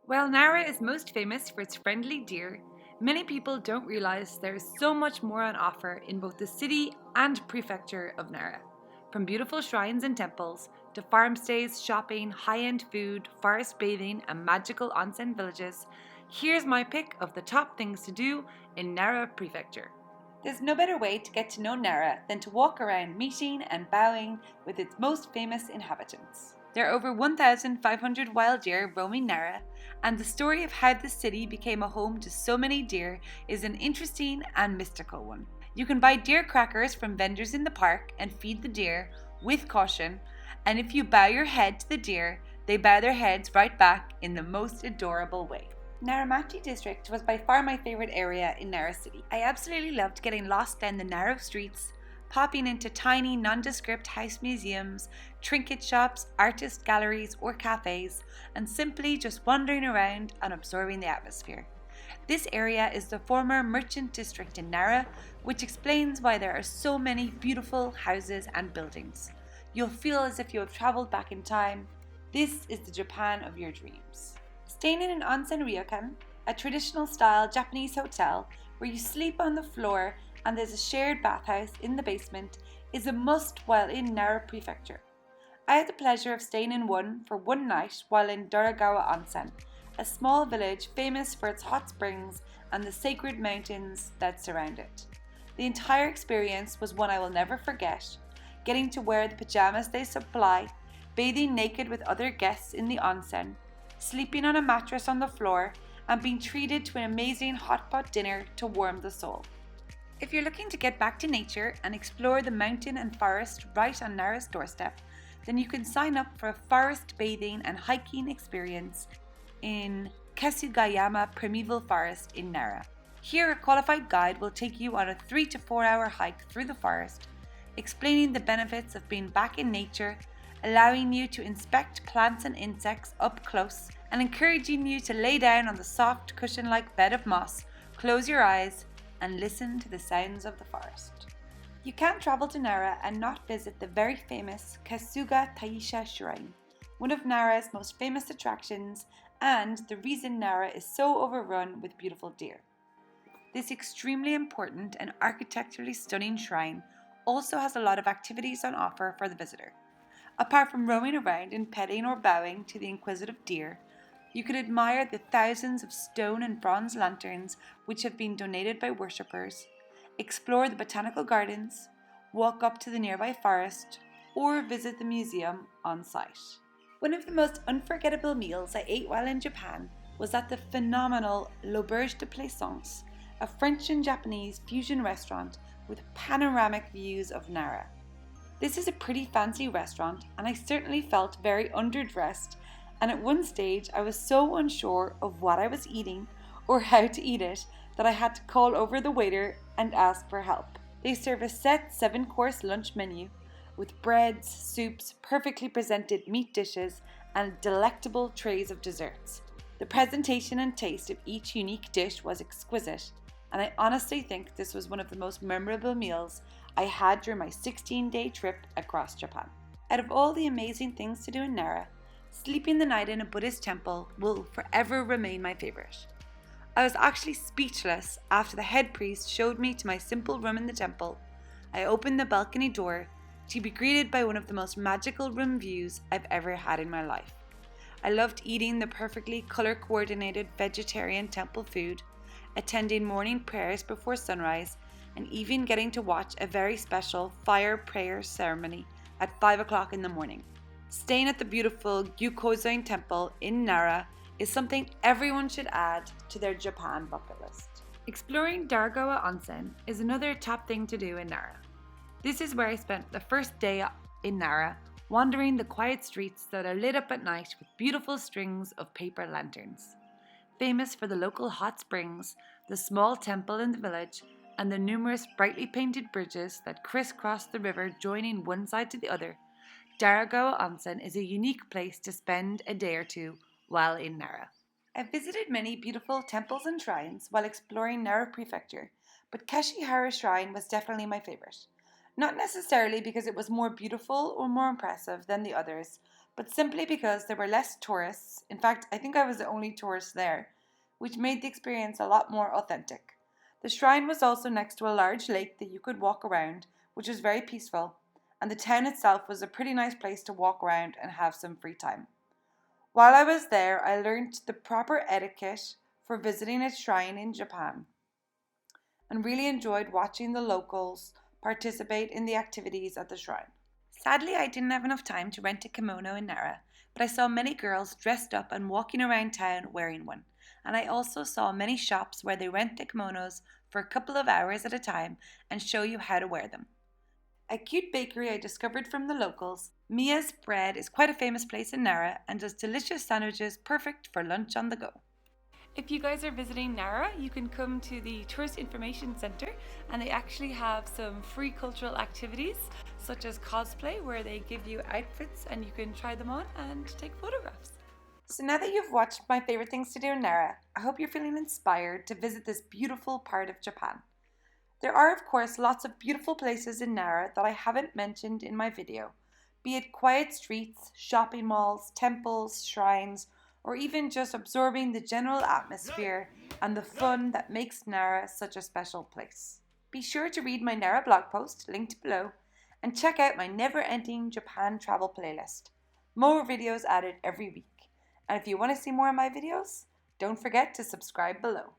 While Nara is most famous for its friendly deer, many people don't realize there is so much more on offer in both the city and prefecture of Nara. From beautiful shrines and temples to farm stays, shopping, high-end food, forest bathing, and magical onsen villages, here's my pick of the top things to do in Nara Prefecture. There's no better way to get to know Nara than to walk around meeting and bowing with its most famous inhabitants. There are over 1,500 wild deer roaming Nara, and the story of how the city became a home to so many deer is an interesting and mystical one. You can buy deer crackers from vendors in the park and feed the deer with caution, and if you bow your head to the deer, they bow their heads right back in the most adorable way. Naramachi District was by far my favourite area in Nara City. I absolutely loved getting lost down the narrow streets, popping into tiny nondescript house museums, trinket shops, artist galleries or cafes, and simply just wandering around and absorbing the atmosphere. This area is the former merchant district in Nara, which explains why there are so many beautiful houses and buildings. You'll feel as if you have travelled back in time. This is the Japan of your dreams. Staying in an Onsen Ryokan, a traditional style Japanese hotel where you sleep on the floor and there's a shared bathhouse in the basement, is a must while in Nara Prefecture. I had the pleasure of staying in one for one night while in Doragawa Onsen, a small village famous for its hot springs and the sacred mountains that surround it. The entire experience was one I will never forget, getting to wear the pajamas they supply, bathing naked with other guests in the onsen, sleeping on a mattress on the floor, and being treated to an amazing hot pot dinner to warm the soul. If you're looking to get back to nature and explore the mountain and forest right on Nara's doorstep, then you can sign up for a forest bathing and hiking experience in Kesugayama Primeval Forest in Nara. Here, a qualified guide will take you on a 3 to 4 hour hike through the forest, explaining the benefits of being back in nature, allowing you to inspect plants and insects up close, and encouraging you to lay down on the soft cushion-like bed of moss, close your eyes, and listen to the sounds of the forest. You can't travel to Nara and not visit the very famous Kasuga Taisha Shrine, one of Nara's most famous attractions and the reason Nara is so overrun with beautiful deer. This extremely important and architecturally stunning shrine also has a lot of activities on offer for the visitor. Apart from roaming around and petting or bowing to the inquisitive deer, you can admire the thousands of stone and bronze lanterns which have been donated by worshippers, explore the botanical gardens, walk up to the nearby forest, or visit the museum on site. One of the most unforgettable meals I ate while in Japan was at the phenomenal L'Auberge de Plaisance, a French and Japanese fusion restaurant with panoramic views of Nara. This is a pretty fancy restaurant, and I certainly felt very underdressed, and at one stage I was so unsure of what I was eating or how to eat it that I had to call over the waiter and ask for help. They serve a set 7-course lunch menu with breads, soups, perfectly presented meat dishes, and delectable trays of desserts. The presentation and taste of each unique dish was exquisite, and I honestly think this was one of the most memorable meals I had during my 16-day trip across Japan. Out of all the amazing things to do in Nara, sleeping the night in a Buddhist temple will forever remain my favourite. I was actually speechless after the head priest showed me to my simple room in the temple. I opened the balcony door to be greeted by one of the most magical room views I've ever had in my life. I loved eating the perfectly colour-coordinated vegetarian temple food, attending morning prayers before sunrise, and even getting to watch a very special fire prayer ceremony at 5 o'clock in the morning. Staying at the beautiful Gyukozoin Temple in Nara is something everyone should add to their Japan bucket list. Exploring Dargawa Onsen is another top thing to do in Nara. This is where I spent the first day in Nara, wandering the quiet streets that are lit up at night with beautiful strings of paper lanterns. Famous for the local hot springs, the small temple in the village, and the numerous brightly painted bridges that crisscross the river joining one side to the other, Daragawa Onsen is a unique place to spend a day or two while in Nara. I've visited many beautiful temples and shrines while exploring Nara Prefecture, but Kashihara Shrine was definitely my favourite. Not necessarily because it was more beautiful or more impressive than the others, but simply because there were less tourists. In fact, I think I was the only tourist there, which made the experience a lot more authentic. The shrine was also next to a large lake that you could walk around, which was very peaceful, and the town itself was a pretty nice place to walk around and have some free time. While I was there, I learned the proper etiquette for visiting a shrine in Japan and really enjoyed watching the locals participate in the activities at the shrine. Sadly, I didn't have enough time to rent a kimono in Nara, but I saw many girls dressed up and walking around town wearing one. And I also saw many shops where they rent the kimonos for a couple of hours at a time and show you how to wear them. A cute bakery I discovered from the locals, Mia's Bread is quite a famous place in Nara and does delicious sandwiches perfect for lunch on the go. If you guys are visiting Nara, you can come to the Tourist Information Centre and they actually have some free cultural activities such as cosplay where they give you outfits and you can try them on and take photographs. So now that you've watched my favourite things to do in Nara, I hope you're feeling inspired to visit this beautiful part of Japan. There are of course lots of beautiful places in Nara that I haven't mentioned in my video, be it quiet streets, shopping malls, temples, shrines, or even just absorbing the general atmosphere and the fun that makes Nara such a special place. Be sure to read my Nara blog post, linked below, and check out my never-ending Japan travel playlist. More videos added every week. And if you want to see more of my videos, don't forget to subscribe below.